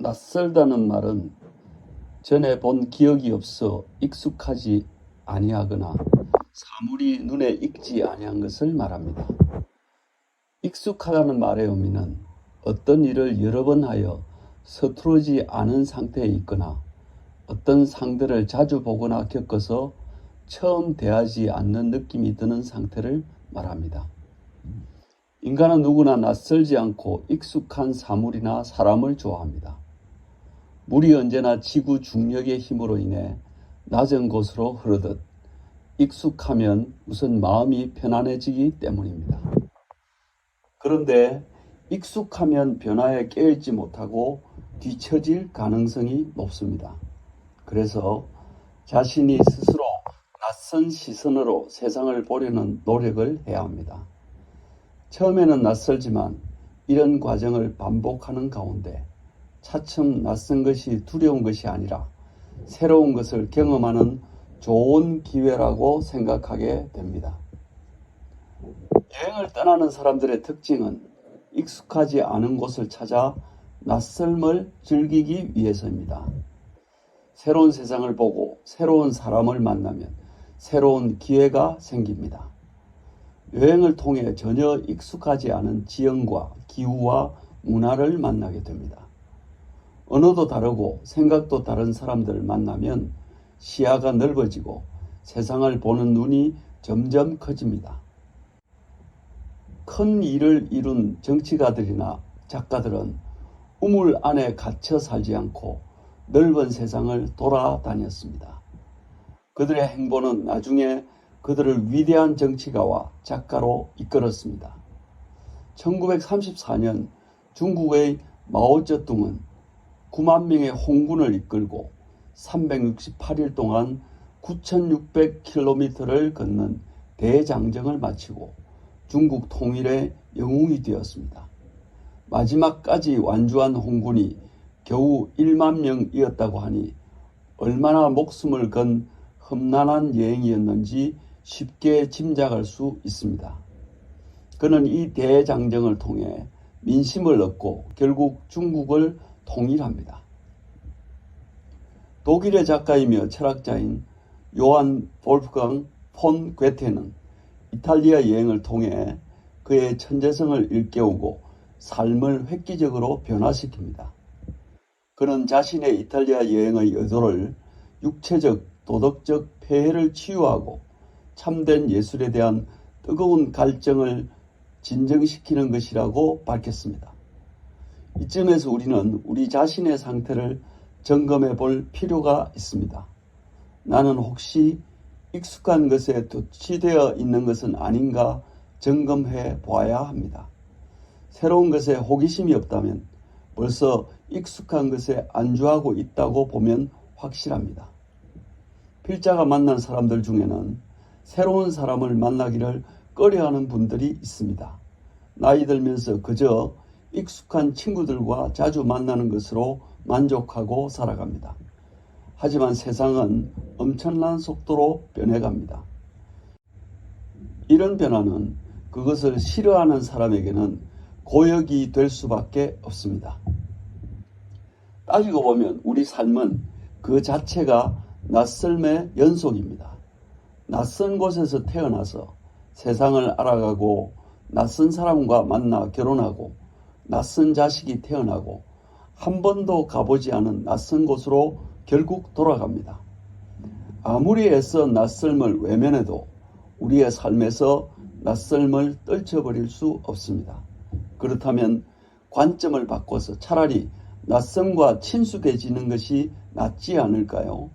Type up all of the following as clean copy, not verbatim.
낯설다는 말은 전에 본 기억이 없어 익숙하지 아니하거나 사물이 눈에 익지 아니한 것을 말합니다. 익숙하다는 말의 의미는 어떤 일을 여러 번 하여 서투르지 않은 상태에 있거나 어떤 상대를 자주 보거나 겪어서 처음 대하지 않는 느낌이 드는 상태를 말합니다. 인간은 누구나 낯설지 않고 익숙한 사물이나 사람을 좋아합니다. 물이 언제나 지구 중력의 힘으로 인해 낮은 곳으로 흐르듯 익숙하면 우선 마음이 편안해지기 때문입니다. 그런데 익숙하면 변화에 깨어있지 못하고 뒤처질 가능성이 높습니다. 그래서 자신이 스스로 낯선 시선으로 세상을 보려는 노력을 해야 합니다. 처음에는 낯설지만 이런 과정을 반복하는 가운데 차츰 낯선 것이 두려운 것이 아니라 새로운 것을 경험하는 좋은 기회라고 생각하게 됩니다. 여행을 떠나는 사람들의 특징은 익숙하지 않은 곳을 찾아 낯설음을 즐기기 위해서입니다. 새로운 세상을 보고 새로운 사람을 만나면 새로운 기회가 생깁니다. 여행을 통해 전혀 익숙하지 않은 지형과 기후와 문화를 만나게 됩니다. 언어도 다르고 생각도 다른 사람들을 만나면 시야가 넓어지고 세상을 보는 눈이 점점 커집니다. 큰 일을 이룬 정치가들이나 작가들은 우물 안에 갇혀 살지 않고 넓은 세상을 돌아다녔습니다. 그들의 행보는 나중에 그들을 위대한 정치가와 작가로 이끌었습니다. 1934년 중국의 마오쩌둥은 9만 명의 홍군을 이끌고 368일 동안 9,600km를 걷는 대장정을 마치고 중국 통일의 영웅이 되었습니다. 마지막까지 완주한 홍군이 겨우 1만 명이었다고 하니 얼마나 목숨을 건 험난한 여행이었는지 쉽게 짐작할 수 있습니다. 그는 이 대장정을 통해 민심을 얻고 결국 중국을 통일합니다. 독일의 작가이며 철학자인 요한 볼프강 폰 괴테는 이탈리아 여행을 통해 그의 천재성을 일깨우고 삶을 획기적으로 변화시킵니다. 그는 자신의 이탈리아 여행의 의도를 육체적, 도덕적 폐해를 치유하고 참된 예술에 대한 뜨거운 갈증을 진정시키는 것이라고 밝혔습니다. 이쯤에서 우리는 우리 자신의 상태를 점검해 볼 필요가 있습니다. 나는 혹시 익숙한 것에 도취되어 있는 것은 아닌가 점검해 보아야 합니다. 새로운 것에 호기심이 없다면 벌써 익숙한 것에 안주하고 있다고 보면 확실합니다. 필자가 만난 사람들 중에는 새로운 사람을 만나기를 꺼려하는 분들이 있습니다. 나이 들면서 그저 익숙한 친구들과 자주 만나는 것으로 만족하고 살아갑니다. 하지만 세상은 엄청난 속도로 변해갑니다. 이런 변화는 그것을 싫어하는 사람에게는 고역이 될 수밖에 없습니다. 따지고 보면 우리 삶은 그 자체가 낯설의 연속입니다. 낯선 곳에서 태어나서 세상을 알아가고 낯선 사람과 만나 결혼하고 낯선 자식이 태어나고 한 번도 가보지 않은 낯선 곳으로 결국 돌아갑니다. 아무리 애써 낯설음을 외면해도 우리의 삶에서 낯설음을 떨쳐버릴 수 없습니다. 그렇다면 관점을 바꿔서 차라리 낯섦과 친숙해지는 것이 낫지 않을까요?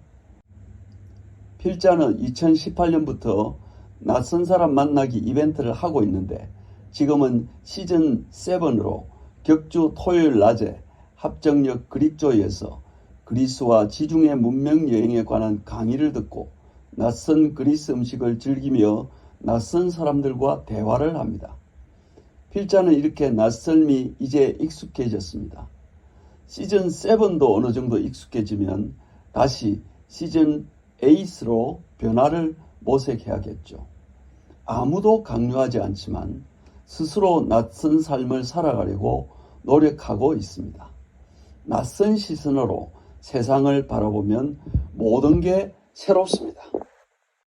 필자는 2018년부터 낯선 사람 만나기 이벤트를 하고 있는데 지금은 시즌 7으로 격주 토요일 낮에 합정역 그릭조이에서 그리스와 지중해 문명 여행에 관한 강의를 듣고 낯선 그리스 음식을 즐기며 낯선 사람들과 대화를 합니다. 필자는 이렇게 낯설미 이제 익숙해졌습니다. 시즌 7도 어느 정도 익숙해지면 다시 시즌 8으로 변화를 모색해야겠죠. 아무도 강요하지 않지만 스스로 낯선 삶을 살아가려고 노력하고 있습니다. 낯선 시선으로 세상을 바라보면 모든 게 새롭습니다.